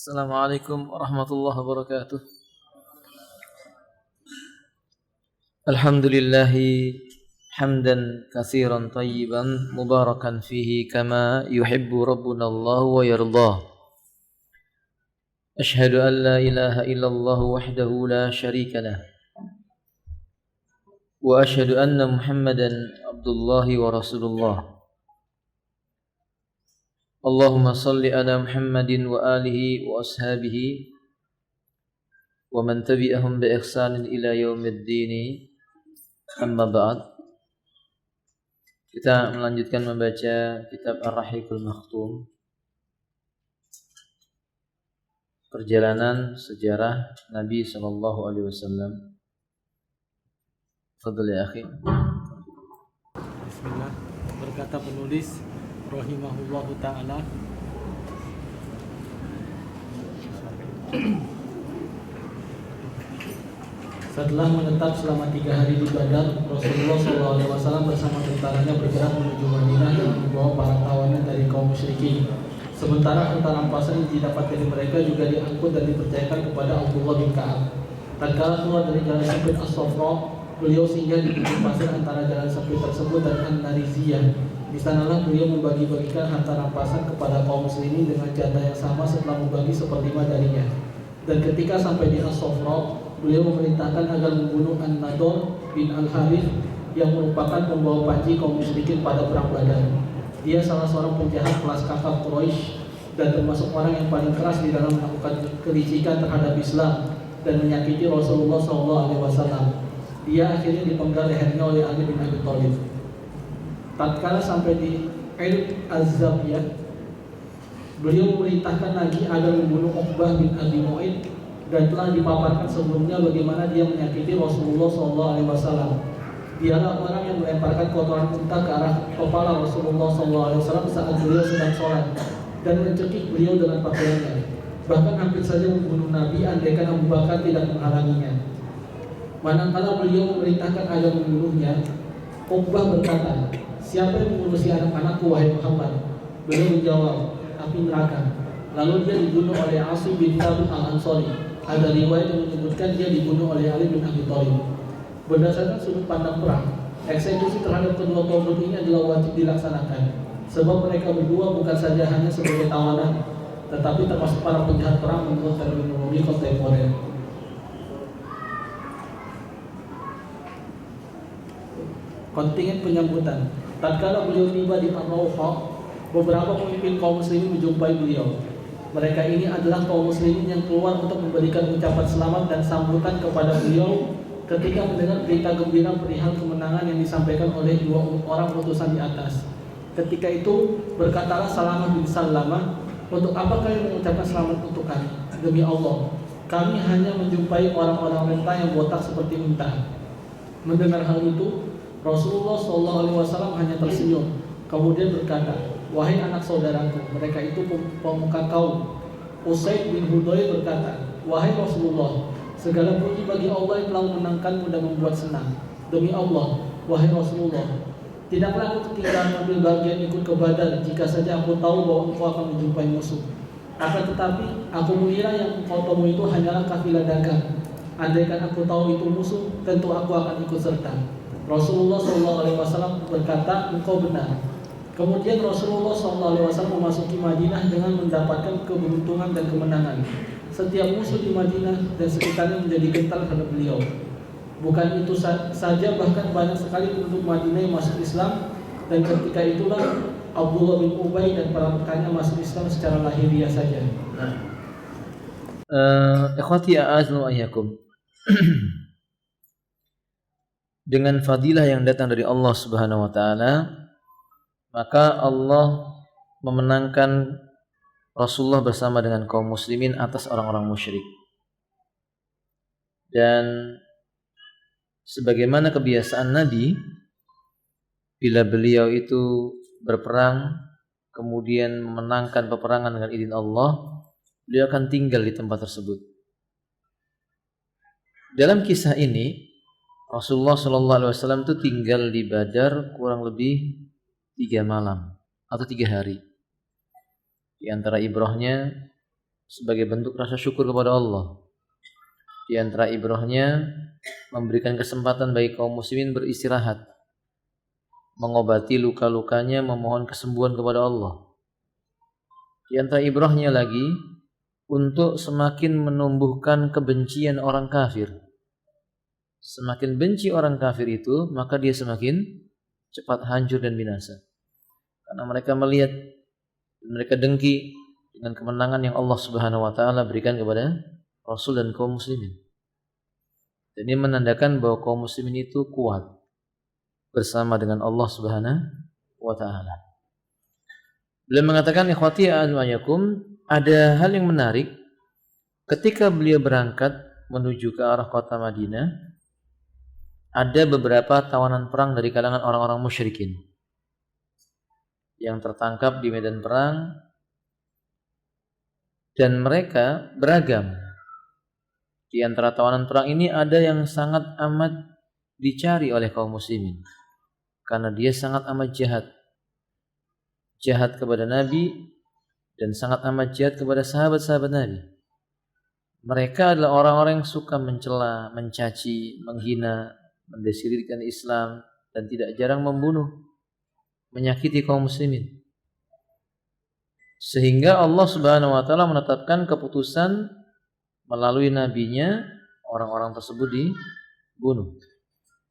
Assalamualaikum warahmatullahi wabarakatuh. Alhamdulillahi hamdan katsiran tayyiban mubarakan fihi kama yuhibbu rabbuna Allah wa yardah. Ashhadu an la ilaha illallah wahdahu la syarika lah. Wa ashhadu anna Muhammadan abdullahi wa rasulullah. Allahumma salli ala Muhammadin wa alihi wa ashabihi wa man tabi'ahum bi ihsanin ila yaumiddin. Amma ba'd. Kita melanjutkan membaca kitab Ar-Rahiqul Makhtum, perjalanan sejarah Nabi sallallahu alaihi wasallam. Fadhil ya akhi. Bismillah. Berkata penulis rahimahullahu ta'ala, setelah menetap selama 3 hari di Badar, Rasulullah SAW bersama tentaranya bergerak menuju Madinah dengan membawa para tawanan dari kaum musyrikin. Sementara harta rampasan yang didapat dari mereka juga diangkut dan dipercayakan kepada Abdullah bin Ka'ab. Tatkala keluar dari jalan sempit As-Safra, beliau singgah di bukit pasir antara jalan sempit tersebut dan An-Nariziyah. Di sanalah beliau membagi-bagikan harta rampasan kepada kaum muslimin dengan jatah yang sama setelah membagi seperlima darinya. Dan ketika sampai di As-Safra, beliau memerintahkan agar membunuh An-Nador bin Al-Harith yang merupakan pembawa panji kaum musyrikin pada perang Badar. Dia salah seorang penjahat kelas kakap Quraisy dan termasuk orang yang paling keras di dalam melakukan kelicikan terhadap Islam dan menyakiti Rasulullah SAW. Dia akhirnya dipenggal lehernya oleh Ali bin Abi Thalib. Tatkala sampai di Az-Zabiyah, beliau memerintahkan lagi agar membunuh Uqbah bin Abi Mu'ayth dan telah dipaparkan sebelumnya bagaimana dia menyakiti Rasulullah SAW. Dialah orang yang melemparkan kotoran unta ke arah kepala Rasulullah SAW saat beliau sedang sholat dan mencekik beliau dengan pakaiannya. Bahkan hampir saja membunuh Nabi andaikan Abu Bakar tidak menghalanginya. Manakala beliau memerintahkan agar membunuhnya, Uqbah berkata, "Siapa yang membunuh si anak-anakku, wahai Muhammad?" Beliau menjawab, "Api neraka." Lalu dia dibunuh oleh Asim bin Thabit al-Ansari. Ada riwayat yang menyebutkan dia dibunuh oleh Ali bin Abi Thalib. Berdasarkan sudut pandang perang, eksekusi terhadap kedua kaum ini adalah wajib dilaksanakan, sebab mereka berdua bukan saja hanya sebagai tawanan, tetapi termasuk para penjahat perang menurut terminologi kontemporer. Kontingen penyambutan. Tatkala beliau tiba di Ar-Rawha, beberapa pemimpin kaum muslimin menjumpai beliau. Mereka ini adalah kaum muslimin yang keluar untuk memberikan ucapan selamat dan sambutan kepada beliau ketika mendengar berita gembira perihal kemenangan yang disampaikan oleh 2 orang utusan di atas. Ketika itu berkatalah Salamah bin Salamah, "Untuk apa kalian mengucapkan selamat untuk kami? Demi Allah, kami hanya menjumpai orang-orang renta yang botak seperti unta." Mendengar hal itu, Rasulullah SAW hanya tersenyum, kemudian berkata, "Wahai anak saudaraku, mereka itu pemuka kaum." Usaid bin Hudayr berkata, "Wahai Rasulullah, segala puji bagi Allah yang telah memenangkanmu dan membuat senang. Demi Allah, wahai Rasulullah, tidaklah aku ketinggalan ambil bagian ikut ke Badar jika saja aku tahu bahwa engkau akan menjumpai musuh. Akan tetapi, aku mengira yang engkau temui itu hanyalah kafilah dagang. Andaikan aku tahu itu musuh, tentu aku akan ikut serta." Rasulullah SAW berkata, "Engkau benar." Kemudian Rasulullah SAW memasuki Madinah dengan mendapatkan keberuntungan dan kemenangan. Setiap musuh di Madinah dan sekitarnya menjadi gentar terhadap beliau. Bukan itu saja, bahkan banyak sekali penduduk Madinah yang masuk Islam, dan ketika itulah Abdullah bin Ubay dan para rekannya masuk Islam secara lahiriah saja. Ikhwati a'azmu ayyakum. Dengan fadilah yang datang dari Allah Subhanahu wa taala, maka Allah memenangkan Rasulullah bersama dengan kaum muslimin atas orang-orang musyrik. Dan sebagaimana kebiasaan Nabi, bila beliau itu berperang kemudian memenangkan peperangan dengan izin Allah, beliau akan tinggal di tempat tersebut. Dalam kisah ini, Rasulullah SAW itu tinggal di Badar kurang lebih 3 malam atau 3 hari. Di antara ibrahnya sebagai bentuk rasa syukur kepada Allah. Di antara ibrahnya memberikan kesempatan bagi kaum muslimin beristirahat, mengobati luka-lukanya, memohon kesembuhan kepada Allah. Di antara ibrahnya lagi untuk semakin menumbuhkan kebencian orang kafir. Semakin benci orang kafir itu, maka dia semakin cepat hancur dan binasa. Karena mereka melihat, mereka dengki dengan kemenangan yang Allah Subhanahu wa taala berikan kepada Rasul dan kaum muslimin. Dan ini menandakan bahwa kaum muslimin itu kuat bersama dengan Allah Subhanahu wa taala. Beliau mengatakan, ikhwati a'anu'ayakum, ada hal yang menarik ketika beliau berangkat menuju ke arah kota Madinah. Ada beberapa tawanan perang dari kalangan orang-orang musyrikin yang tertangkap di medan perang, dan mereka beragam. Di antara tawanan perang ini ada yang sangat amat dicari oleh kaum muslimin karena dia sangat amat jahat kepada Nabi dan sangat amat jahat kepada sahabat-sahabat Nabi. Mereka adalah orang-orang yang suka mencela, mencaci, menghina, mendeskripsikan Islam, dan tidak jarang membunuh, menyakiti kaum muslimin. Sehingga Allah Subhanahu wa taala menetapkan keputusan melalui nabinya, orang-orang tersebut dibunuh.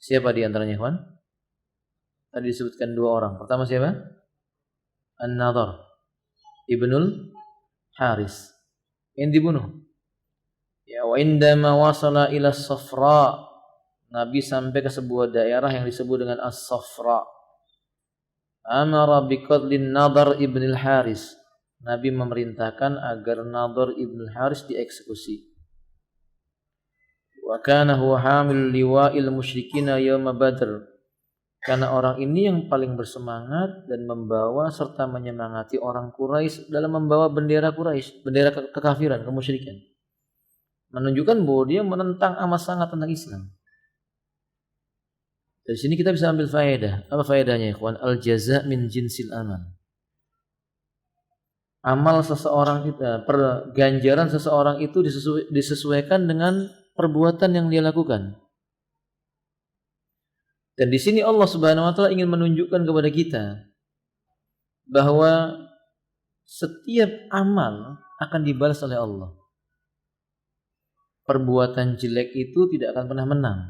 Siapa di antaranya, ikhwan? Tadi disebutkan dua orang. Pertama siapa? An-Nadhr Ibnul Haris yang dibunuh. Ya, wa indama wasala ila Safra, Nabi sampai ke sebuah daerah yang disebut dengan As-Safra. Amara biqatlin Nadhr Ibnul Haris. Nabi memerintahkan agar Nadhr Ibnul Haris dieksekusi. Wa kana huwa hamil liwa'il musyrikina yauma Badr. Karena orang ini yang paling bersemangat dan membawa serta menyemangati orang Quraisy dalam membawa bendera Quraisy, bendera kekafiran, kemusyrikan. Menunjukkan bahwa dia menentang amat sangat tentang Islam. Dari sini kita bisa ambil faedah. Apa faedahnya, ikhwan? Al-jaza' min jinsil amal. Amal seseorang itu, ganjaran seseorang itu disesuaikan dengan perbuatan yang dia lakukan. Dan di sini Allah Subhanahu wa taala ingin menunjukkan kepada kita bahwa setiap amal akan dibalas oleh Allah. Perbuatan jelek itu tidak akan pernah menang.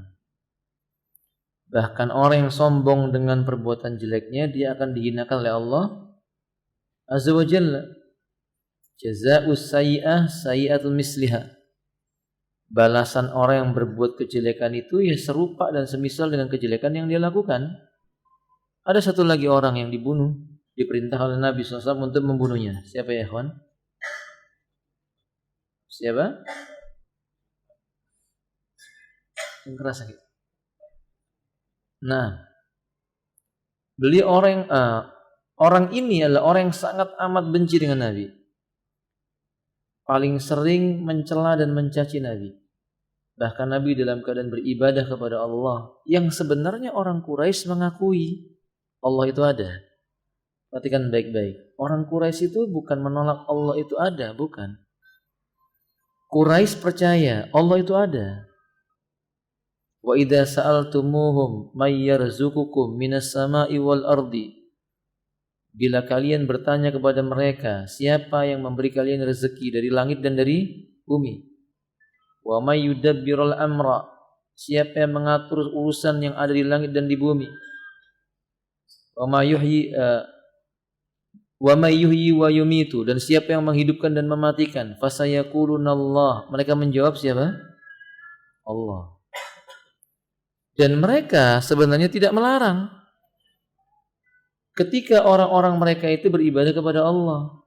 Bahkan orang yang sombong dengan perbuatan jeleknya, dia akan dihinakan oleh Allah Azza wa Jalla. Jazaa'us sayyi'ah sayyi'atun misliha. Balasan orang yang berbuat kejelekan itu ya serupa dan semisal dengan kejelekan yang dia lakukan. Ada satu lagi orang yang dibunuh, diperintah oleh Nabi SAW untuk membunuhnya. Siapa ya, ikhwan? Siapa? Yang keras sakit. Nah, beliau orang ini adalah orang yang sangat amat benci dengan Nabi. Paling sering mencela dan mencaci Nabi. Bahkan Nabi dalam keadaan beribadah kepada Allah, yang sebenarnya orang Quraisy mengakui Allah itu ada. Perhatikan baik-baik. Orang Quraisy itu bukan menolak Allah itu ada, bukan. Quraisy percaya Allah itu ada. Wa idza sa'altumuhum may yarzuqukum minas sama'i wal ardi. Bila kalian bertanya kepada mereka, siapa yang memberi kalian rezeki dari langit dan dari bumi? Wa may yudabbirul amra, siapa yang mengatur urusan yang ada di langit dan di bumi? Wa may yuhyi wa yumitu, dan siapa yang menghidupkan dan mematikan? Fasayaqulunallah, mereka menjawab siapa? Allah. Dan mereka sebenarnya tidak melarang ketika orang-orang mereka itu beribadah kepada Allah.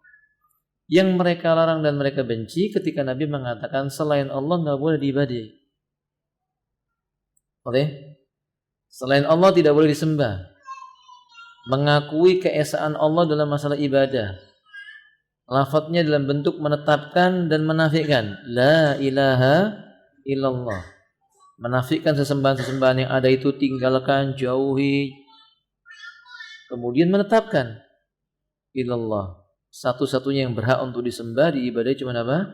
Yang mereka larang dan mereka benci ketika Nabi mengatakan selain Allah nggak boleh diibadahi. Oke? Selain Allah tidak boleh disembah. Mengakui keesaan Allah dalam masalah ibadah. Lafadznya dalam bentuk menetapkan dan menafikan. La ilaha illallah. Menafikan sesembahan-sesembahan yang ada itu, tinggalkan, jauhi. Kemudian menetapkan illallah. satu-satunya yang berhak untuk disembah, diibadahi cuma apa?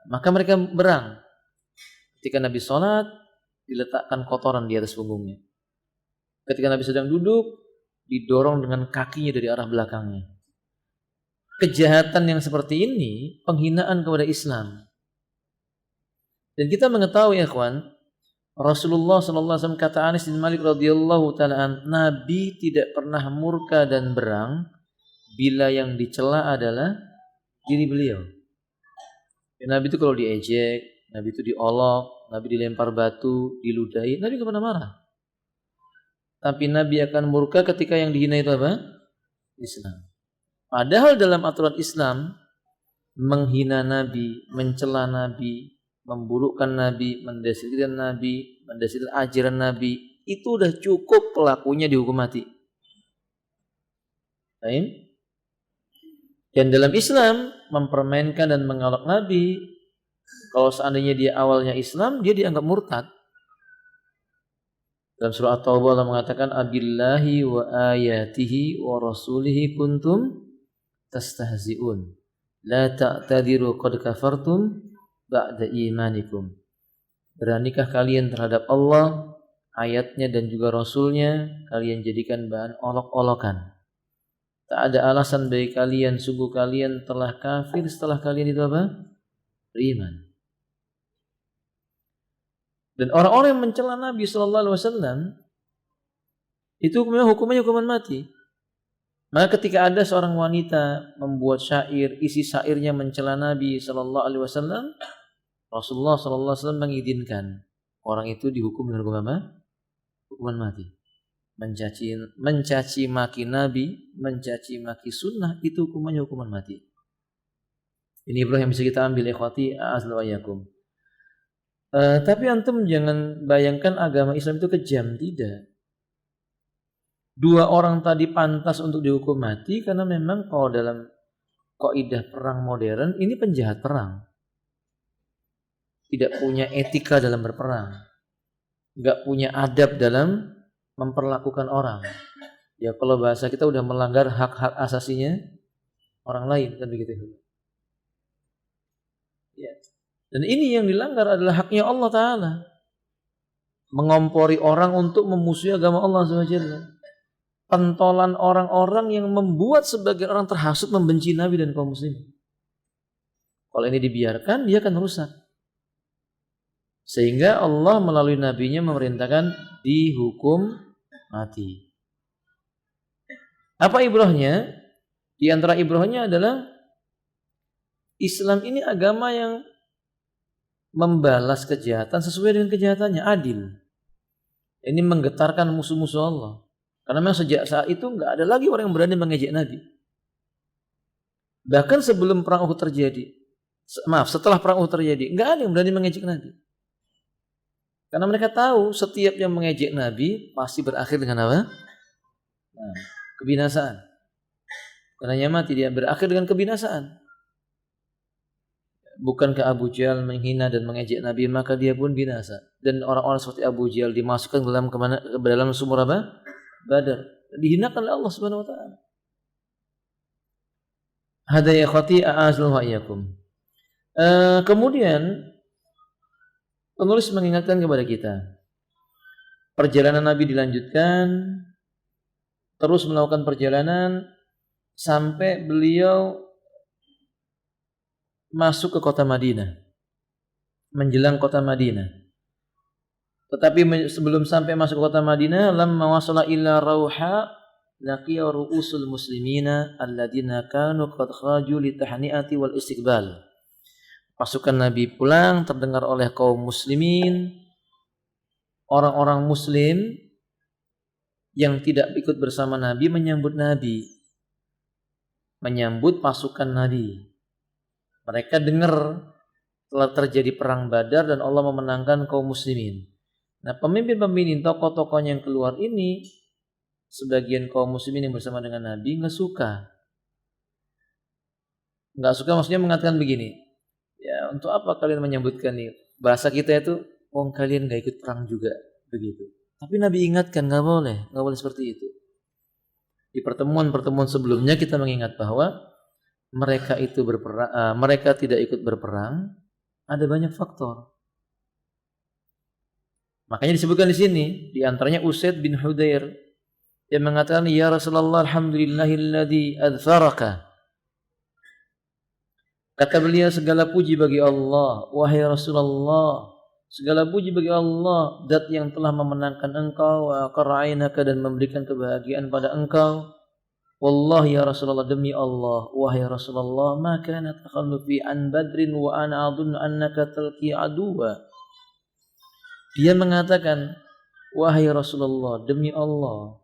Maka mereka berang. Ketika Nabi sholat, diletakkan kotoran di atas punggungnya. Ketika Nabi sedang duduk, didorong dengan kakinya dari arah belakangnya. Kejahatan yang seperti ini penghinaan kepada Islam. Dan kita mengetahui, ya ikhwan, Rasulullah SAW, kata Anas bin Malik radhiyallahu taala, Nabi tidak pernah murka dan berang bila yang dicela adalah diri beliau. Ya, Nabi itu kalau diejek, Nabi itu diolok, Nabi dilempar batu, diludahi, Nabi nggak pernah marah. Tapi Nabi akan murka ketika yang dihina itu apa? Islam. Padahal dalam aturan Islam, menghina Nabi, mencela Nabi, memburukkan Nabi, mendeskripsikan Nabi, mendeskripsikan ajaran Nabi, itu udah cukup pelakunya dihukum mati. Baik. Dan dalam Islam mempermainkan dan mengalok Nabi, kalau seandainya dia awalnya Islam, dia dianggap murtad. Dalam surah At-Taubah Allah mengatakan, abillahi wa ayatihi wa rasulihi kuntum tastahzi'un la ta'tadiru qad kafartum ba'da imanikum. Beranikah kalian terhadap Allah, ayatnya dan juga Rasulnya kalian jadikan bahan olok-olokan? Tak ada alasan bagi kalian, sungguh kalian telah kafir setelah kalian itu apa? Beriman. Dan orang-orang yang mencela Nabi SAW itu hukumnya hukuman mati. Maka ketika ada seorang wanita membuat syair, isi syairnya mencela Nabi SAW, Rasulullah SAW mengizinkan orang itu dihukum dengan hukum apa? Hukuman mati. Mencaci maki Nabi, mencaci maki sunnah, itu hukumannya hukuman mati. Ini ibrah yang bisa kita ambil, ikhwati a'azlu ayyakum. Tapi antum jangan bayangkan agama Islam itu kejam, tidak. Dua orang tadi pantas untuk dihukum mati karena memang kalau dalam kaidah perang modern ini penjahat perang. Tidak punya etika dalam berperang. Enggak punya adab dalam memperlakukan orang. Ya kalau bahasa kita udah melanggar hak-hak asasinya orang lain, kan begitu. Ya. Dan ini yang dilanggar adalah haknya Allah Ta'ala. Mengompori orang untuk memusuhi agama Allah SWT. Pentolan orang-orang yang membuat sebagian orang terhasut membenci Nabi dan kaum muslimin. Kalau ini dibiarkan, dia akan rusak. Sehingga Allah melalui nabinya memerintahkan dihukum mati. Apa ibrahnya? Di antara ibrahnya adalah Islam ini agama yang membalas kejahatan sesuai dengan kejahatannya, adil. Ini menggetarkan musuh-musuh Allah. Karena memang sejak saat itu nggak ada lagi orang yang berani mengejek Nabi. Bahkan sebelum perang Uhud terjadi, setelah perang Uhud terjadi, nggak ada yang berani mengejek Nabi. Karena mereka tahu setiap yang mengejek Nabi pasti berakhir dengan apa? Nah, kebinasaan. Bukan hanya mati, dia berakhir dengan kebinasaan. Bukankah Abu Jahal menghina dan mengejek Nabi, maka dia pun binasa. Dan orang-orang seperti Abu Jahal dimasukkan ke dalam sumur apa? Badar. Dihinakan oleh Allah Subhanahu wa taala. Hada ya khati a'azlu wa iyyakum. Kemudian penulis mengingatkan kepada kita, perjalanan Nabi dilanjutkan, terus melakukan perjalanan sampai beliau masuk ke kota Madinah, menjelang kota Madinah. Tetapi sebelum sampai masuk ke kota Madinah, lamma wasala illa Rauha laqiya ru'usul muslimina alladziina kanu qad kharaju li tahni'ati wal istiqbal. Pasukan Nabi pulang, terdengar oleh kaum muslimin, orang-orang muslim yang tidak ikut bersama Nabi menyambut Nabi, menyambut pasukan Nabi. Mereka dengar telah terjadi perang Badar dan Allah memenangkan kaum muslimin. Nah, pemimpin-pemimpin, tokoh-tokohnya yang keluar ini, sebagian kaum muslimin yang bersama dengan Nabi nggak suka. Nggak suka maksudnya mengatakan begini, ya untuk apa kalian menyambutkan ini? Bahasa kita itu, kalian nggak ikut perang juga, begitu. Tapi Nabi ingatkan nggak boleh seperti itu. Di pertemuan-pertemuan sebelumnya kita mengingat bahwa mereka tidak ikut berperang, ada banyak faktor. Makanya disebutkan di sini, di antaranya Usaid bin Hudair yang mengatakan, ya Rasulullah, alhamdulillahilladzi adfaraka. Kata beliau, segala puji bagi Allah, wahai Rasulullah, segala puji bagi Allah, zat yang telah memenangkan engkau, wa qara'ainaka, dan memberikan kebahagiaan pada engkau. Wallahi ya Rasulullah, demi Allah, wahai Rasulullah, ma kana takhallufi an badrin wa ana adunnu annaka talqi aduwa. Dia mengatakan, wahai Rasulullah, demi Allah,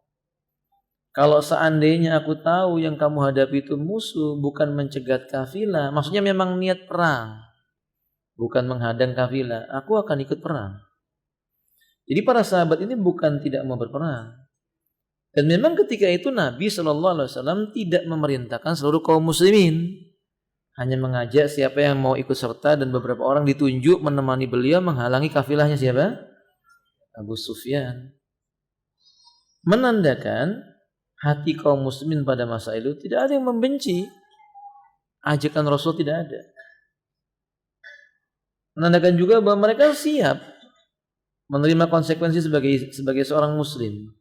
kalau seandainya aku tahu yang kamu hadapi itu musuh, bukan mencegat kafilah, maksudnya memang niat perang, bukan menghadang kafilah, aku akan ikut perang. Jadi para sahabat ini bukan tidak mau berperang. Dan memang ketika itu Nabi SAW tidak memerintahkan seluruh kaum muslimin, hanya mengajak siapa yang mau ikut serta, dan beberapa orang ditunjuk menemani beliau menghalangi kafilahnya siapa? Abu Sufyan. Menandakan hati kaum muslimin pada masa itu tidak ada yang membenci ajakan Rasul, tidak ada. Menandakan juga bahwa mereka siap menerima konsekuensi sebagai seorang muslim.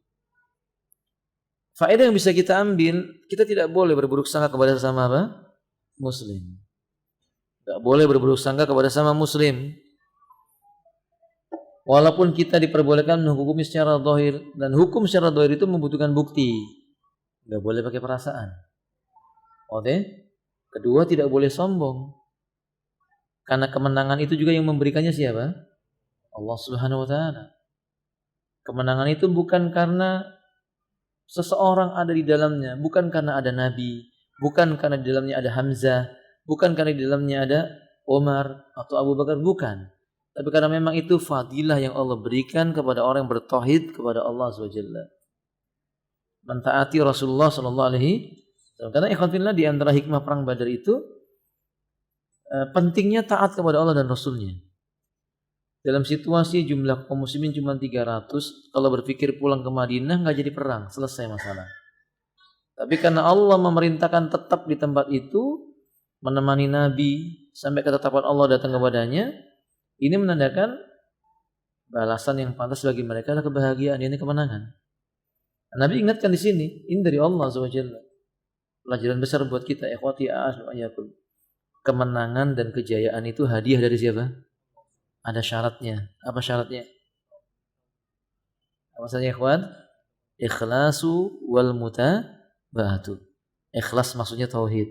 Faedah yang bisa kita ambil, kita tidak boleh berburuk sangka kepada sesama muslim. Tidak boleh berburuk sangka kepada sesama muslim. Walaupun kita diperbolehkan menghukumi secara zahir, dan hukum secara zahir itu membutuhkan bukti. Tidak boleh pakai perasaan. Oke? Kedua, tidak boleh sombong. Karena kemenangan itu juga yang memberikannya siapa? Allah Subhanahu wa taala. Kemenangan itu bukan karena seseorang ada di dalamnya, bukan karena ada nabi, bukan karena di dalamnya ada Hamzah, bukan karena di dalamnya ada Umar atau Abu Bakar, bukan. Tapi karena memang itu fadilah yang Allah berikan kepada orang yang bertauhid kepada Allah Subhanahu wa taala. Mentaati Rasulullah sallallahu alaihi wasallam. Karena ikhwan fillah, di antara hikmah perang Badar itu pentingnya taat kepada Allah dan Rasulnya. Dalam situasi jumlah kaum muslimin cuma 300, kalau berpikir pulang ke Madinah nggak jadi perang, selesai masalah. Tapi karena Allah memerintahkan tetap di tempat itu, menemani Nabi sampai ketetapan Allah datang kepadanya, ini menandakan balasan yang pantas bagi mereka adalah kebahagiaan, ini kemenangan. Nabi ingatkan di sini, ini dari Allah SWT. Pelajaran besar buat kita, ikhwati a'asyum. Kemenangan dan kejayaan itu hadiah dari siapa? Ada syaratnya. Apa syaratnya? Apa saja ikhwan? Ikhlasu wal mutaba'atu. Ikhlas maksudnya tauhid.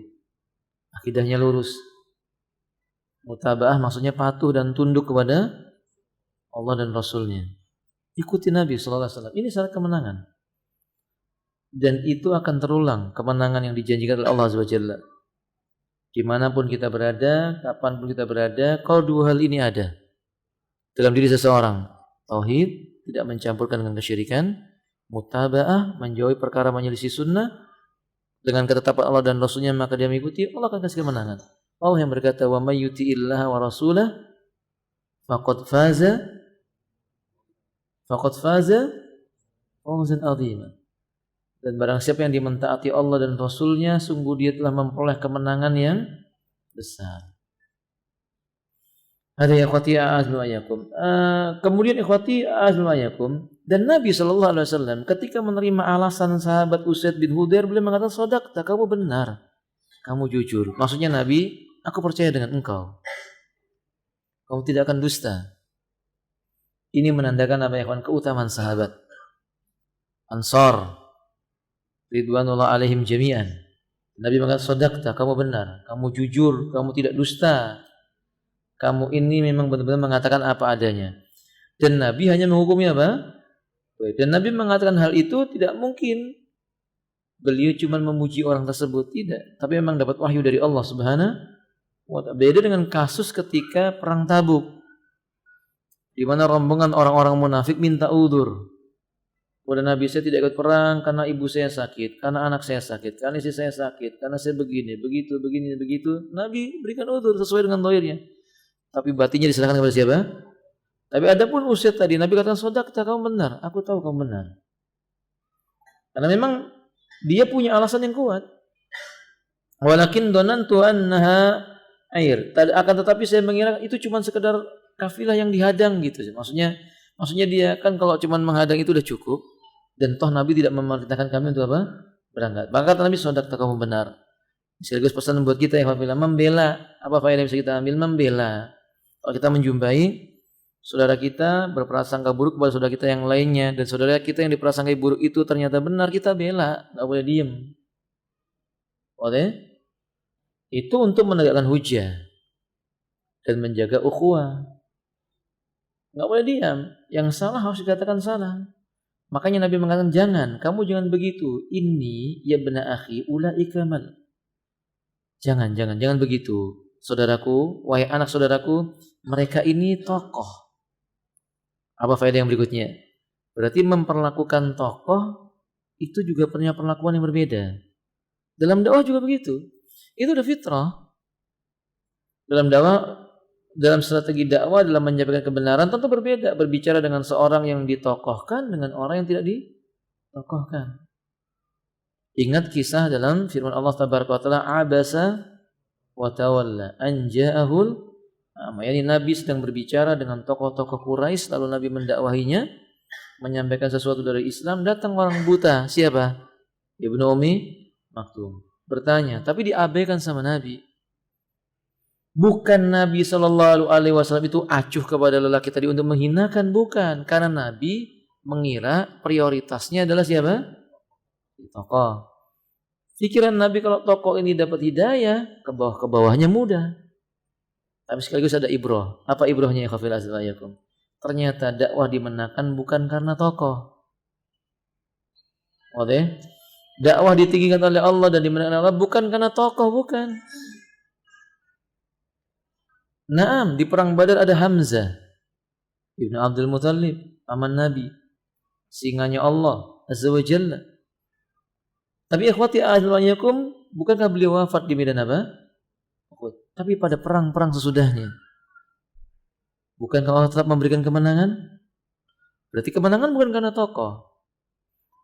Akidahnya lurus. Mutaba'ah maksudnya patuh dan tunduk kepada Allah dan Rasulnya. Ikuti Nabi SAW. Ini syarat kemenangan. Dan itu akan terulang, kemenangan yang dijanjikan oleh Allah SWT. Dimanapun kita berada, kapanpun kita berada, kalau dua hal ini ada dalam diri seseorang, tauhid, tidak mencampurkan dengan kesyirikan, mutaba'ah, menjauhi perkara menyelisih sunnah, dengan ketetapan Allah dan Rasulnya maka dia mengikuti, Allah akan kasih kemenangan. Allah yang berkata, wa may yuti'illaha wa rasulah faqad faza fawzan 'azima. Dan barang siapa yang dimentaati Allah dan Rasulnya, sungguh dia telah memperoleh kemenangan yang besar. Ada ikhwati a'azmu ayakum. Kemudian ikhwati a'azmu ayakum, dan Nabi SAW ketika menerima alasan sahabat Usaid bin Hudair, beliau mengatakan, shadaqta, kamu benar, kamu jujur. Maksudnya Nabi, aku percaya dengan engkau, kamu tidak akan dusta. Ini menandakan apa ya kawan? Keutamaan sahabat Ansar ridwanullah alaihim jami'an. Nabi mengatakan, shadaqta, kamu benar, kamu jujur, kamu tidak dusta, kamu ini memang benar-benar mengatakan apa adanya. Dan Nabi hanya menghukumi apa? Dan Nabi mengatakan hal itu tidak mungkin beliau cuma memuji orang tersebut, tidak, tapi memang dapat wahyu dari Allah Subhanahu wa ta'ala. Beda dengan kasus ketika perang Tabuk, di mana rombongan orang-orang munafik minta udzur. Kepada Nabi, saya tidak ikut perang karena ibu saya sakit, karena anak saya sakit, karena istri saya sakit, karena saya begini, begitu. Nabi berikan udzur sesuai dengan zahirnya. Tapi batinnya diserahkan kepada siapa? Tapi adapun Usaid tadi, Nabi katakan, shadaqta, kamu benar, aku tahu kamu benar. Karena memang dia punya alasan yang kuat. Walakin dhanantu annaha air. Akan tetapi saya mengira itu cuma sekedar kafilah yang dihadang gitu. Maksudnya dia kan kalau cuma menghadang itu udah cukup, dan toh Nabi tidak memerintahkan kami untuk apa? Berangkat. Maka kata Nabi, "Shadaqta, kamu benar." Sekaligus pesan buat kita ya, membela. Apa faedah yang bisa kita ambil? Membela. Kalau kita menjumpai saudara kita berprasangka buruk kepada saudara kita yang lainnya, dan saudara kita yang diprasangkai buruk itu ternyata benar, kita bela, nggak boleh diem. Oke? Itu untuk menegakkan hujah dan menjaga ukhuwah. Nggak boleh diam. Yang salah harus dikatakan salah. Makanya Nabi mengatakan, kamu jangan begitu. Ini ya bena akhi ulaika mal. Jangan begitu. Saudaraku, wahai anak saudaraku, mereka ini tokoh. Apa faedah yang berikutnya? Berarti memperlakukan tokoh itu juga punya perlakuan yang berbeda. Dalam dakwah juga begitu. Itu udah fitrah. Dalam strategi dakwah, dalam menyampaikan kebenaran tentu berbeda. Berbicara dengan seorang yang ditokohkan dengan orang yang tidak ditokohkan. Ingat kisah dalam firman Allah Tabaraka wa Ta'ala, abasa wa tawalla an ja'ahul a'ma. Yani Nabi sedang berbicara dengan tokoh-tokoh Quraisy, lalu Nabi mendakwahinya, menyampaikan sesuatu dari Islam, datang orang buta. Siapa? Ibnu Ummi Maktum. Bertanya, tapi diabaikan sama Nabi. Bukan Nabi SAW itu acuh kepada lelaki tadi untuk menghinakan, bukan. Karena Nabi mengira prioritasnya adalah siapa? Tokoh. Pikiran Nabi kalau tokoh ini dapat hidayah, ke bawahnya mudah. Tapi sekaligus ada ibrah. Apa ibrahnya ya khafil azwayakum? Ternyata dakwah dimenangkan bukan karena tokoh. Oke? Dakwah ditinggikan oleh Allah dan dimenangkan Allah bukan karena tokoh, bukan. Naam, di perang Badar ada Hamzah Ibnu Abdul Muthalib, paman Nabi, singanya Allah Azza wa Jalla. Tapi ikhwati a'azzaikum, bukankah beliau wafat di medan apa? Tapi pada perang-perang sesudahnya, bukankah Allah tetap memberikan kemenangan? Berarti kemenangan bukan karena tokoh,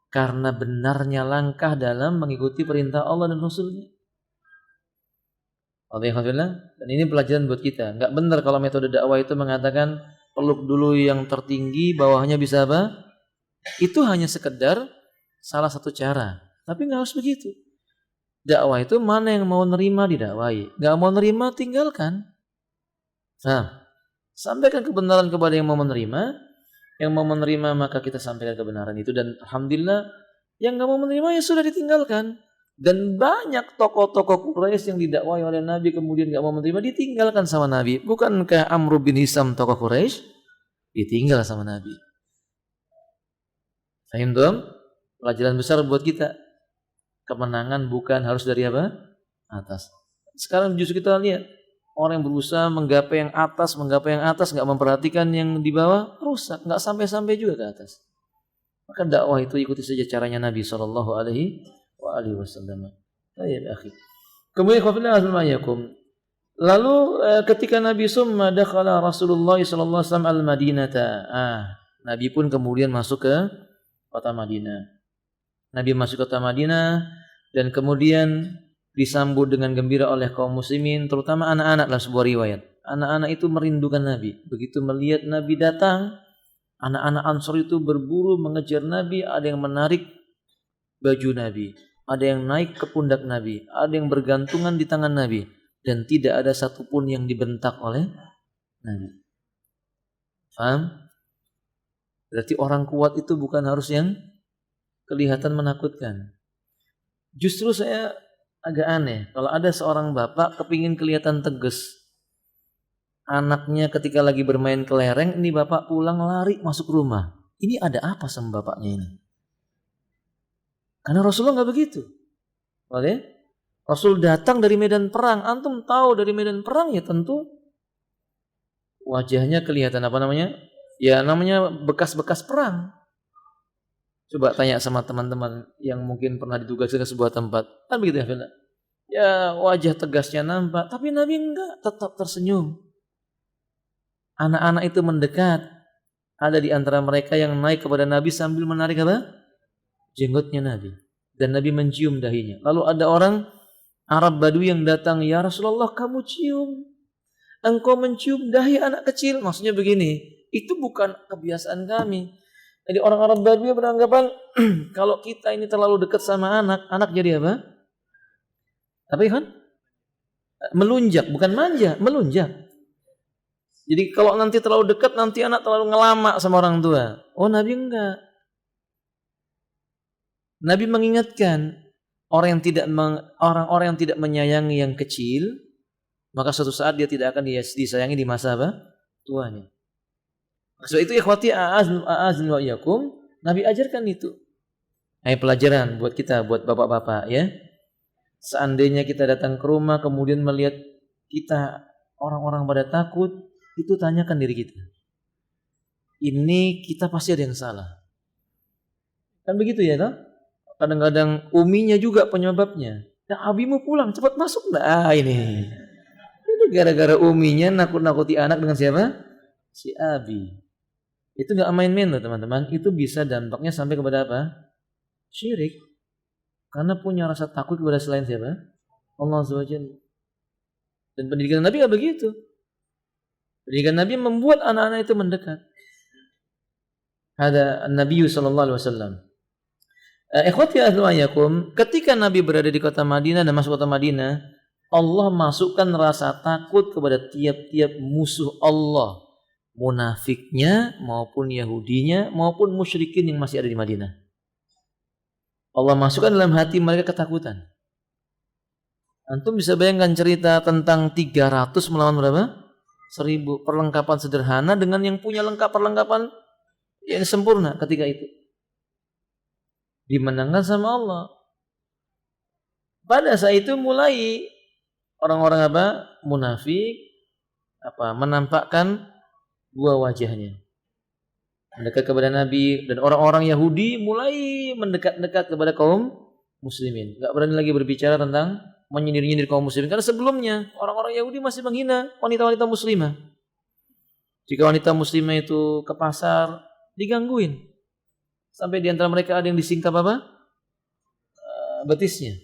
karena benarnya langkah dalam mengikuti perintah Allah dan Rasulnya. Alhamdulillah. Dan ini pelajaran buat kita. Enggak benar kalau metode dakwah itu mengatakan peluk dulu yang tertinggi, bawahnya bisa apa? Itu hanya sekedar salah satu cara. Tapi enggak harus begitu. Dakwah itu mana yang mau nerima didakwahi, enggak mau nerima tinggalkan. Nah, sampaikan kebenaran kepada yang mau menerima. Yang mau menerima maka kita sampaikan kebenaran itu, dan alhamdulillah yang enggak mau menerima ya sudah ditinggalkan. Dan banyak tokoh-tokoh Quraisy yang didakwahi oleh Nabi kemudian enggak mau menerima, ditinggalkan sama Nabi. Bukankah Amr bin Hisam tokoh Quraisy ditinggal sama Nabi? Fahim dong? Pelajaran besar buat kita. Kemenangan bukan harus dari apa? Atas. Sekarang justru kita lihat orang yang berusaha menggapai yang atas, nggak memperhatikan yang di bawah, rusak, nggak sampai-sampai juga ke atas. Maka dakwah itu ikuti saja caranya Nabi Shallallahu Alaihi Wasallam. Kemudian lalu ketika Nabi summa dakhala Rasulullah Sallallahu Alaihi Wasallam al-Madinata. Nabi pun kemudian masuk ke kota Madinah. Nabi masuk kota Madinah dan kemudian disambut dengan gembira oleh kaum muslimin, terutama anak-anak dalam sebuah riwayat. Anak-anak itu merindukan Nabi. Begitu melihat Nabi datang, anak-anak Ansor itu berburu mengejar Nabi, ada yang menarik baju Nabi, ada yang naik ke pundak Nabi, ada yang bergantungan di tangan Nabi, dan tidak ada satupun yang dibentak oleh Nabi. Paham? Berarti orang kuat itu bukan harus yang kelihatan menakutkan. Justru saya agak aneh kalau ada seorang bapak kepingin kelihatan tegas. Anaknya ketika lagi bermain kelereng, ini bapak pulang lari masuk rumah. Ini ada apa sama bapaknya ini? Karena Rasulullah nggak begitu. Oke? Rasul datang dari medan perang. Antum tahu dari medan perang ya tentu wajahnya kelihatan apa namanya? Ya namanya bekas-bekas perang. Coba tanya sama teman-teman yang mungkin pernah ditugaskan ke sebuah tempat. Kan begitu ya, Fina? Ya wajah tegasnya nampak, tapi Nabi enggak, tetap tersenyum. Anak-anak itu mendekat. Ada di antara mereka yang naik kepada Nabi sambil menarik apa? Jenggotnya Nabi. Dan Nabi mencium dahinya. Lalu ada orang Arab Badui yang datang, "Ya Rasulullah, kamu cium. Engkau mencium dahi anak kecil." Maksudnya begini, itu bukan kebiasaan kami. Jadi orang Arab Badui beranggapan kalau kita ini terlalu dekat sama anak, anak jadi apa? Apa Ivan? Melunjak, bukan manja, melunjak. Jadi kalau nanti terlalu dekat, nanti anak terlalu ngelama sama orang tua. Oh, Nabi enggak. Nabi mengingatkan orang-orang yang tidak menyayangi yang kecil, maka suatu saat dia tidak akan disayangi di masa apa? Tuanya. So itu ikhwati a'azun wa iyyakum, Nabi ajarkan itu. Pelajaran buat kita, buat bapak-bapak ya. Seandainya kita datang ke rumah kemudian melihat kita orang-orang pada takut, itu tanyakan diri kita. Ini kita pasti ada yang salah. Kan begitu ya, toh? Kadang-kadang uminya juga penyebabnya. Ya, abimu pulang, cepat masuk. Nah, ini gara-gara uminya nakut-nakuti anak dengan siapa? Si abi. Itu nggak main-main loh teman-teman. Itu bisa dampaknya sampai kepada apa? Syirik. Karena punya rasa takut kepada selain siapa? Allah SWT. Dan pendidikan Nabi nggak begitu. Pendidikan Nabi membuat anak-anak itu mendekat. Ada Nabi sallallahu alaihi wasallam. Ikhwati ahlu'ayakum, ketika Nabi berada di kota Madinah dan masuk kota Madinah, Allah masukkan rasa takut kepada tiap-tiap musuh Allah, munafiknya maupun Yahudinya maupun musyrikin yang masih ada di Madinah. Allah masukkan dalam hati mereka ketakutan. Antum bisa bayangkan cerita tentang 300 melawan berapa? 1000 perlengkapan sederhana dengan yang punya perlengkapan yang sempurna ketika itu. Dimenangkan sama Allah. Pada saat itu mulai orang-orang apa? Munafik menampakkan dua wajahnya. Mendekat kepada Nabi, dan orang-orang Yahudi mulai mendekat-dekat kepada kaum muslimin. Enggak berani lagi berbicara tentang menyindir-nyindir kaum muslimin karena sebelumnya orang-orang Yahudi masih menghina wanita-wanita muslimah. Jika wanita muslimah itu ke pasar digangguin. Sampai di antara mereka ada yang disingkap betisnya.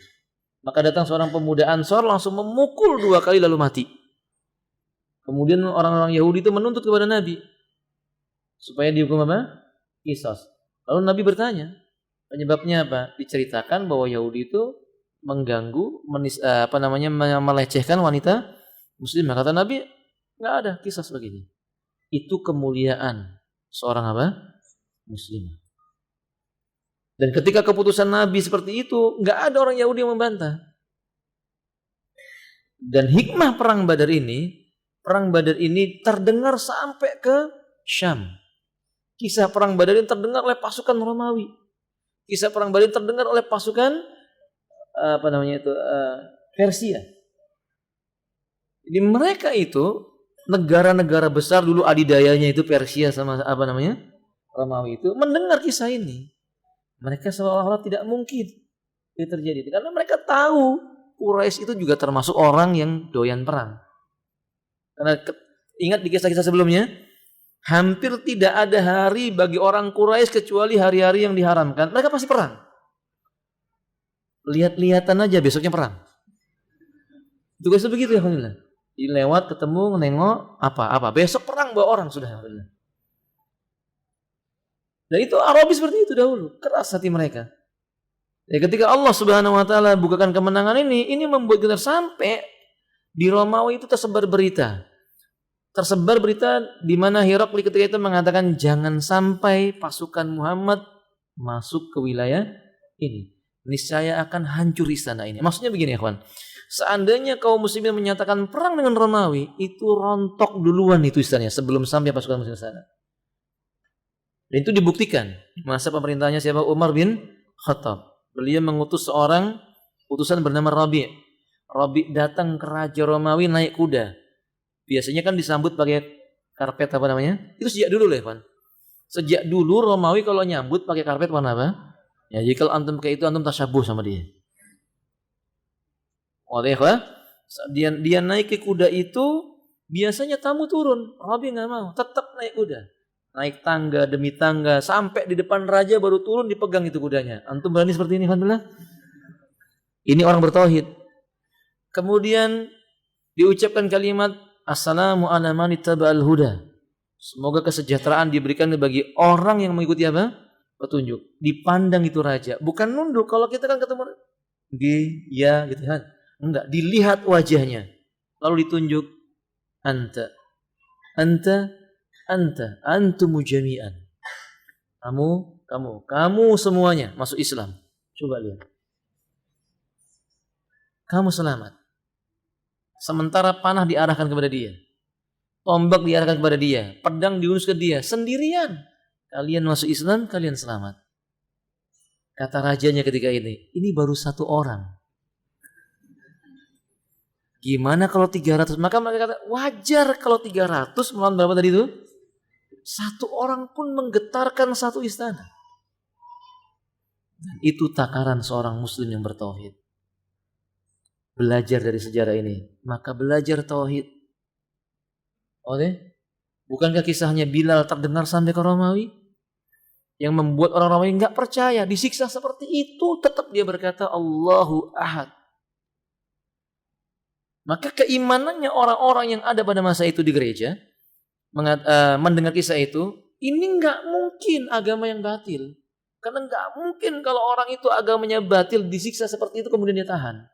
Maka datang seorang pemuda Ansor langsung memukul 2 kali lalu mati. Kemudian orang-orang Yahudi itu menuntut kepada Nabi supaya dihukum qisas. Lalu Nabi bertanya, penyebabnya apa? Diceritakan bahwa Yahudi itu mengganggu, melecehkan wanita muslimah. Kata Nabi, enggak ada qisas begini. Itu kemuliaan seorang muslimah. Dan ketika keputusan Nabi seperti itu, enggak ada orang Yahudi yang membantah. Dan hikmah perang Badar ini terdengar sampai ke Syam. Kisah perang Badar ini terdengar oleh pasukan Romawi. Kisah perang Badar ini terdengar oleh pasukan Persia. Jadi mereka itu negara-negara besar dulu adidayanya itu Persia sama Romawi itu mendengar kisah ini. Mereka seolah-olah tidak mungkin itu terjadi karena mereka tahu Quraisy itu juga termasuk orang yang doyan perang. Karena ingat di kisah-kisah sebelumnya, hampir tidak ada hari bagi orang Quraisy kecuali hari-hari yang diharamkan. Mereka pasti perang. Lihat-lihatan aja besoknya perang. Tugasnya begitu ya, alhamdulillah. Lewat ketemu nengok apa besok perang bawa orang sudah, alhamdulillah. Dan itu Arabi seperti itu dahulu, keras hati mereka. Ya, ketika Allah Subhanahu wa taala bukakan kemenangan ini membuat kita sampai di Romawi itu tersebar berita. Di mana Herakli ketika itu mengatakan jangan sampai pasukan Muhammad masuk ke wilayah ini. Niscaya akan hancur istana ini. Maksudnya begini ya, kawan. Seandainya kaum muslimin menyatakan perang dengan Romawi, itu rontok duluan itu istananya sebelum sampai pasukan muslim sana. Dan itu dibuktikan masa pemerintahnya siapa? Umar bin Khattab. Beliau mengutus seorang utusan bernama Rabi'. Rabi' datang ke Raja Romawi naik kuda. Biasanya kan disambut pakai karpet Itu sejak dulu ya, Pan. Sejak dulu Romawi kalau nyambut pakai karpet warna apa? Ya, jadi kalau antum pakai itu antum tasyabuh sama dia. Oleh dia naik ke kuda itu biasanya tamu turun. Rabi' enggak mau, tetap naik kuda. Naik tangga demi tangga sampai di depan raja baru turun dipegang itu kudanya. Antum berani seperti ini, alhamdulillah? Ini orang bertauhid. Kemudian diucapkan kalimat assalamu ala man ittaba'al huda. Semoga kesejahteraan diberikan bagi orang yang mengikuti apa? Petunjuk. Dipandang itu raja, bukan nunduk. Kalau kita kan ketemu ya gitu kan. Enggak, dilihat wajahnya. Lalu ditunjuk anta, antum jami'an. Kamu semuanya masuk Islam. Coba lihat. Kamu selamat. Sementara panah diarahkan kepada dia. Tombak diarahkan kepada dia. Pedang diunus ke dia. Sendirian. Kalian masuk Islam, kalian selamat. Kata rajanya ketika ini baru satu orang. Gimana kalau 300? Maka mereka kata, wajar kalau 300 melawan berapa tadi itu? Satu orang pun menggetarkan satu istana. Dan itu takaran seorang muslim yang bertauhid. Belajar dari sejarah ini. Maka belajar tauhid. Oke? Bukankah kisahnya Bilal terdengar sampai ke Romawi? Yang membuat orang Romawi enggak percaya. Disiksa seperti itu. Tetap dia berkata Allahu Ahad. Maka keimanannya orang-orang yang ada pada masa itu di gereja mendengar kisah itu, ini nggak mungkin agama yang batil, karena nggak mungkin kalau orang itu agamanya batil disiksa seperti itu kemudian dia tahan.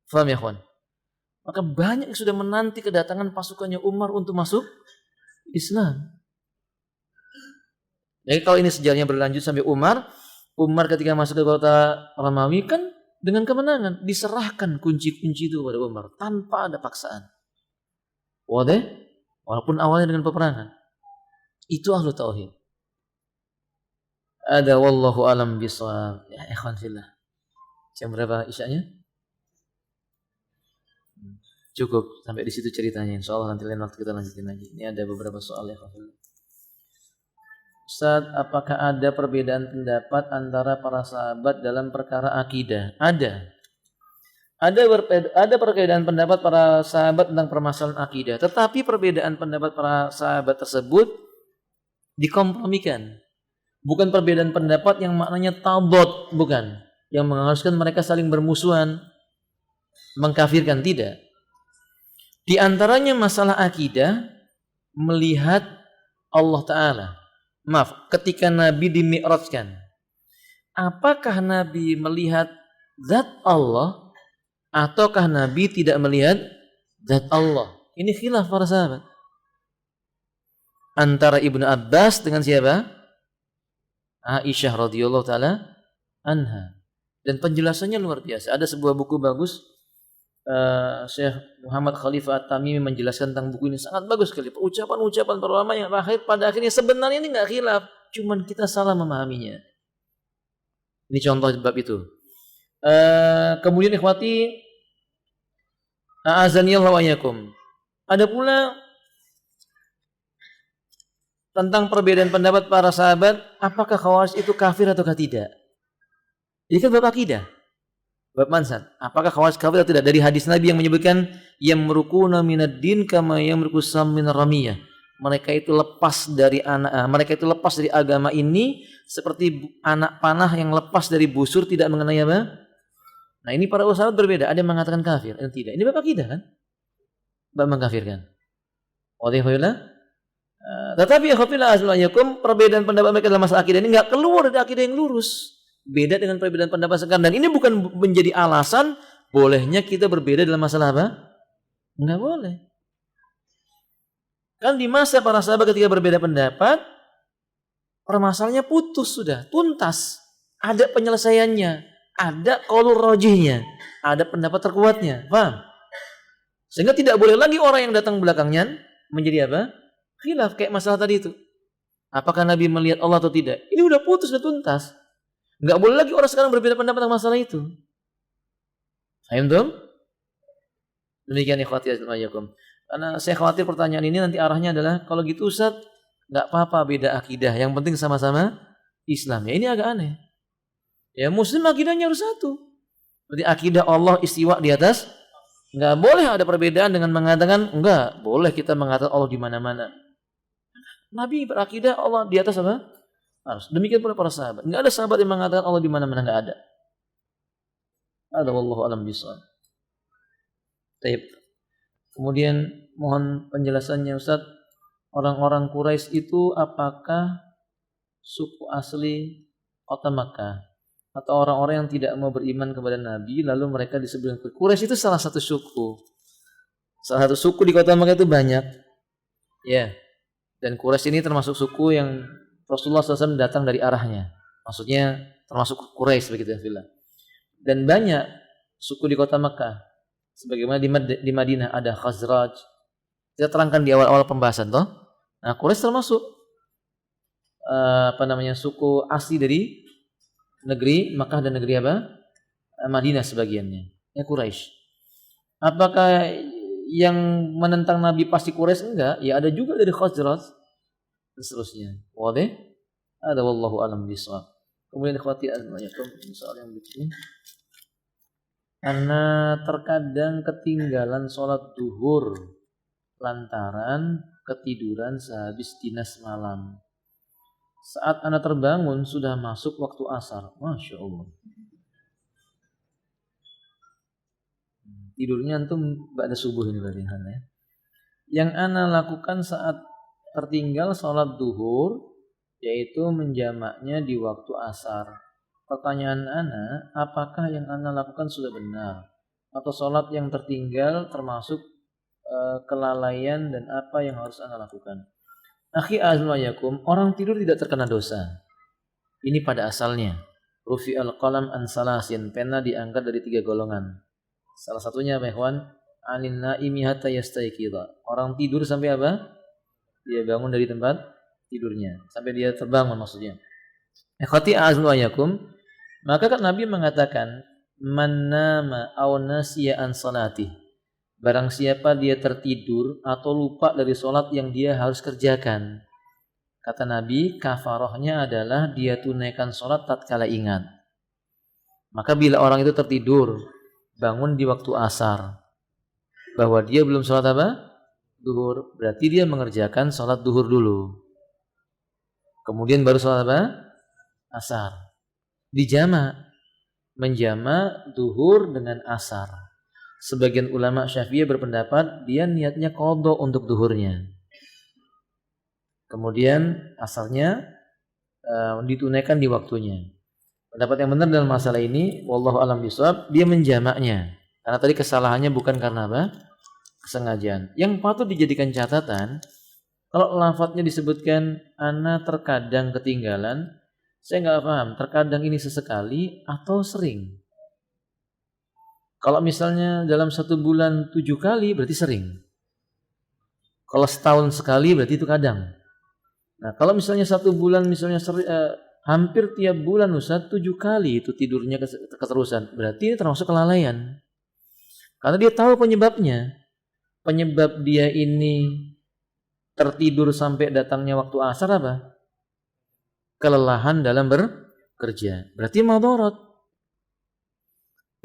Faham ya kawan? Maka banyak yang sudah menanti kedatangan pasukannya Umar untuk masuk Islam. Jadi kalau ini sejarahnya berlanjut sampai Umar ketika masuk ke kota Romawi kan dengan kemenangan, diserahkan kunci-kunci itu kepada Umar tanpa ada paksaan. Walaupun awalnya dengan peperangan. Itu ahlu tauhid. Ada wallahu alam bisawab. Ya ikhwan fillah. Jam berapa isyanya? Cukup sampai di situ ceritanya. Insyaallah nanti lain waktu kita lanjutin lagi. Ini ada beberapa soal ya ikhwan fillah. Ustaz, apakah ada perbedaan pendapat antara para sahabat dalam perkara akidah? Ada. Ada perbedaan pendapat para sahabat tentang permasalahan akidah. Tetapi perbedaan pendapat para sahabat tersebut dikompromikan. Bukan perbedaan pendapat yang maknanya tabot, bukan. Yang mengharuskan mereka saling bermusuhan, mengkafirkan, tidak. Di antaranya masalah akidah, melihat Allah Ta'ala. Ketika Nabi dimi'rajkan, apakah Nabi melihat zat Allah ataukah Nabi tidak melihat zat Allah? Ini khilaf para sahabat. Antara Ibnu Abbas dengan siapa? Aisyah radhiyallahu taala anha. Dan penjelasannya luar biasa. Ada sebuah buku bagus, Syekh Muhammad Khalifah At-Tamimi menjelaskan tentang buku ini, sangat bagus sekali. Ucapan-ucapan para ulama yang pada akhirnya sebenarnya ini enggak khilaf, cuman kita salah memahaminya. Ini contoh bab itu. Kemudian ikhwati, a'azanillahu wa iyyakum. Ada pula tentang perbedaan pendapat para sahabat, apakah Khawarij itu kafir ataukah tidak? Ini kan bab akidah. Bab mansan, apakah Khawarij kafir atau tidak? Dari hadis Nabi yang menyebutkan yamrukuna minad din kama yamruku sam min ramiyah. Mereka itu lepas dari agama ini seperti anak panah yang lepas dari busur tidak mengenai apa? Nah, ini para sahabat berbeda. Ada yang mengatakan kafir, ada yang tidak. Ini bab akidah kan? Bab mengkafirkan. Tetapi perbedaan pendapat mereka dalam masalah akidah ini enggak keluar dari akidah yang lurus. Beda dengan perbedaan pendapat sekarang. Dan ini bukan menjadi alasan bolehnya kita berbeda dalam masalah apa? Enggak boleh. Kan di masa para sahabat ketika berbeda pendapat, permasalahannya putus sudah, tuntas. Ada penyelesaiannya, ada qaulur rajihnya, ada pendapat terkuatnya. Paham? Sehingga tidak boleh lagi orang yang datang belakangnya menjadi apa? Khilaf kayak masalah tadi itu. Apakah Nabi melihat Allah atau tidak? Ini udah putus, udah tuntas. Enggak boleh lagi orang sekarang berbeda pendapat tentang masalah itu. Paham tuh? Demikian ikhwati azmayakum. Karena saya khawatir pertanyaan ini nanti arahnya adalah kalau gitu Ustaz, enggak apa-apa beda akidah, yang penting sama-sama Islam. Ya ini agak aneh. Ya muslim akidahnya harus satu. Berarti akidah Allah istiwa di atas, enggak boleh ada perbedaan dengan mengatakan enggak boleh kita mengatakan Allah di mana-mana. Nabi berakidah Allah di atas apa? Harus. Demikian pula para sahabat. Enggak ada sahabat yang mengatakan Allah di mana-mana, enggak ada. Ada wallahu alam bishawab. Taib. Kemudian mohon penjelasannya Ustaz, orang-orang Quraisy itu apakah suku asli kota Makkah atau orang-orang yang tidak mau beriman kepada Nabi lalu mereka disebut Quraisy? Itu salah satu suku. Salah satu suku di kota Makkah itu banyak. Ya. Dan Quraisy ini termasuk suku yang Rasulullah SAW datang dari arahnya. Maksudnya termasuk Quraisy begitu ya. Dan banyak suku di kota Makkah. Sebagaimana di Madinah ada Khazraj. Kita terangkan di awal-awal pembahasan toh. Nah, Quraisy termasuk suku asli dari negeri Makkah dan negeri apa? Madinah sebagiannya. Ya Quraisy. Apakah yang menentang Nabi pasti Quraisy? Enggak. Ya ada juga dari Khazraj dan seterusnya. Wadih? Ada wallahu alam bishawab. Kemudian ikhwati azmayakum soal yang begini. Ana terkadang ketinggalan sholat duhur lantaran ketiduran sehabis dinas malam. Saat ana terbangun sudah masuk waktu asar. Masya Allah. Tidurnya antum ba'da subuh ini berarti ya. Yang ana lakukan saat tertinggal sholat duhur yaitu menjamaknya di waktu asar. Pertanyaan ana, apakah yang ana lakukan sudah benar? Atau sholat yang tertinggal termasuk kelalaian dan apa yang harus ana lakukan? Akhi azmayakum, orang tidur tidak terkena dosa. Ini pada asalnya. Rufi al-qalam an salasin, pena diangkat dari 3 golongan. Salah satunya apa ikhwan? Anin naimi hatta yastayqidha. Orang tidur sampai apa? Dia bangun dari tempat tidurnya. Sampai dia terbangun maksudnya. Ikhwati azmayakum, maka kan Nabi mengatakan man nama aw nasiya an salatih. Barang siapa dia tertidur atau lupa dari sholat yang dia harus kerjakan. Kata Nabi, kafarahnya adalah dia tunaikan sholat tatkala ingat. Maka bila orang itu tertidur, bangun di waktu asar, bahwa dia belum sholat apa? Duhur. Berarti dia mengerjakan sholat duhur dulu. Kemudian baru sholat apa? Asar. Dijama. Menjama duhur dengan asar. Sebagian ulama Syafi'iyah berpendapat dia niatnya qadha untuk duhurnya. Kemudian asarnya ditunaikan di waktunya. Pendapat yang benar dalam masalah ini wallahu alam bishawab, dia menjamaknya. Karena tadi kesalahannya bukan karena apa? Kesengajaan. Yang patut dijadikan catatan, kalau lafadznya disebutkan ana terkadang ketinggalan, saya nggak paham, terkadang ini sesekali atau sering. Kalau misalnya dalam 1 bulan 7 kali berarti sering. Kalau setahun sekali berarti itu kadang. Nah kalau misalnya 1 bulan misalnya hampir tiap bulan Ustaz 7 kali itu tidurnya keterusan, berarti ini termasuk kelalaian. Karena dia tahu penyebabnya. Penyebab dia ini tertidur sampai datangnya waktu asar apa? Kelelahan dalam bekerja. Berarti madharat.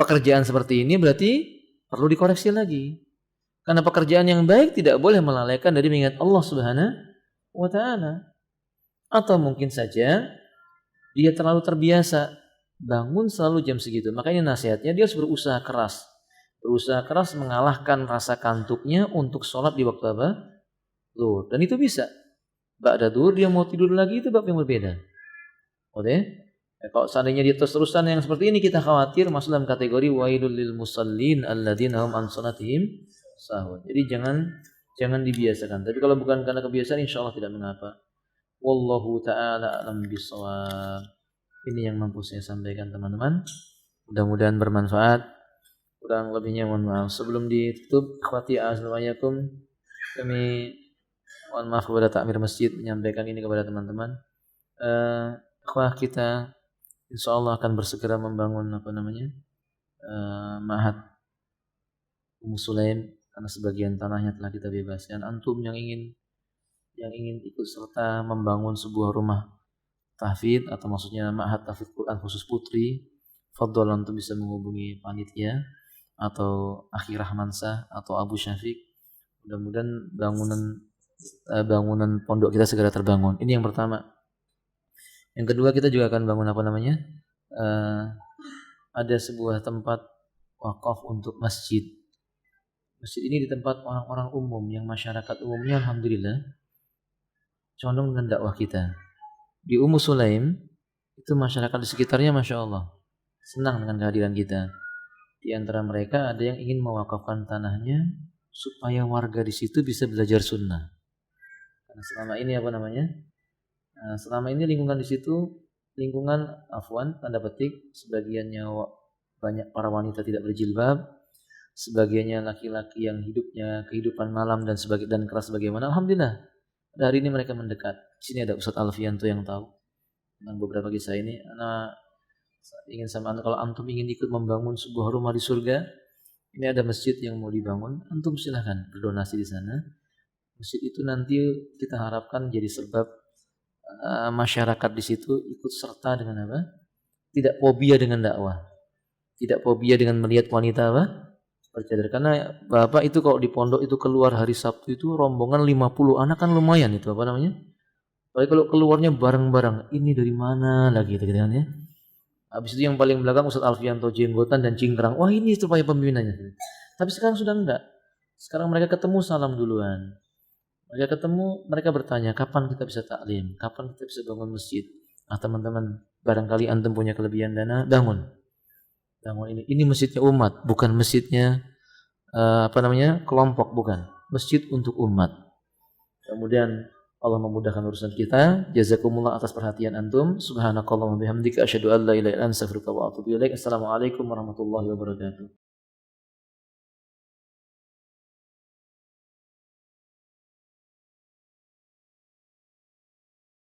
Pekerjaan seperti ini berarti perlu dikoreksi lagi. Karena pekerjaan yang baik tidak boleh melalaikan dari mengingat Allah Subhanahu wa taala. Atau mungkin saja dia terlalu terbiasa bangun selalu jam segitu. Makanya nasihatnya dia harus berusaha keras. Berusaha keras mengalahkan rasa kantuknya untuk sholat di waktu apa? Zuhur. Dan itu bisa. Ba'da zuhur dia mau tidur lagi itu bab yang berbeda. Oke? Kalau seandainya dia terus-terusan yang seperti ini kita khawatir masuk dalam kategori wailul lil musallin alladzina hum an salatihim sahun. Jadi jangan dibiasakan. Tapi kalau bukan karena kebiasaan insyaallah tidak mengapa. Wallahu taala alam bishawab. Ini yang mampu saya sampaikan teman-teman. Mudah-mudahan bermanfaat. Kurang lebihnya mohon maaf. Sebelum ditutup, ikhwati azwajakum, kami mohon maaf kepada takmir masjid menyampaikan ini kepada teman-teman. Ikhwah kita insyaallah akan bersegera membangun ma'had Ummu Sulaim karena sebagian tanahnya telah kita bebaskan. Antum yang ingin ikut serta membangun sebuah rumah tahfidz atau maksudnya ma'had tahfidz Quran khusus putri, fadhol antum bisa menghubungi panitia atau Akhi Rahmansah atau Abu Syafiq. Mudah-mudahan bangunan pondok kita segera terbangun. Ini yang pertama. Yang kedua kita juga akan bangun ada sebuah tempat wakaf untuk masjid. Masjid ini di tempat orang-orang umum yang masyarakat umumnya alhamdulillah condong dengan dakwah kita. Di Ummu Sulaim itu masyarakat di sekitarnya masya Allah senang dengan kehadiran kita. Di antara mereka ada yang ingin mewakafkan tanahnya supaya warga di situ bisa belajar sunnah. Karena selama ini apa namanya? Selama ini lingkungan di situ lingkungan afwan tanda petik sebagiannya banyak para wanita tidak berjilbab, sebagiannya laki-laki yang hidupnya kehidupan malam dan keras bagaimana. Alhamdulillah hari ini mereka mendekat. Di sini ada Ustadz Alfianto yang tahu tentang beberapa kisah ini. Anak ingin sama anda, kalau antum ingin ikut membangun sebuah rumah di surga, ini ada masjid yang mau dibangun, antum silahkan berdonasi di sana. Masjid itu nanti kita harapkan jadi sebab masyarakat di situ ikut serta dengan apa? Tidak fobia dengan dakwah, tidak fobia dengan melihat wanita apa? Bercadar. Karena bapak itu kalau di pondok itu keluar hari Sabtu itu rombongan 50 anak kan lumayan itu apa namanya? Tapi kalau keluarnya bareng-bareng, ini dari mana lagi gitu kan ya? Habis itu yang paling belakang Ustadz Alfianto jenggotan dan cingkrang. Wah ini supaya pemimpinannya. Tapi sekarang sudah enggak. Sekarang mereka ketemu salam duluan. Mereka ketemu, mereka bertanya kapan kita bisa taklim, kapan kita bisa bangun masjid. Nah teman-teman, barangkali antum punya kelebihan dana, bangun ini. Ini masjidnya umat, bukan masjidnya kelompok, bukan. Masjid untuk umat. Kemudian Allah memudahkan urusan kita. Jazakumullah atas perhatian antum. Subhanakallahumma bihamdika asyhadu an la ilaha illa anta astaghfiruka wa atubu ilaik. Assalamualaikum warahmatullahi wabarakatuh.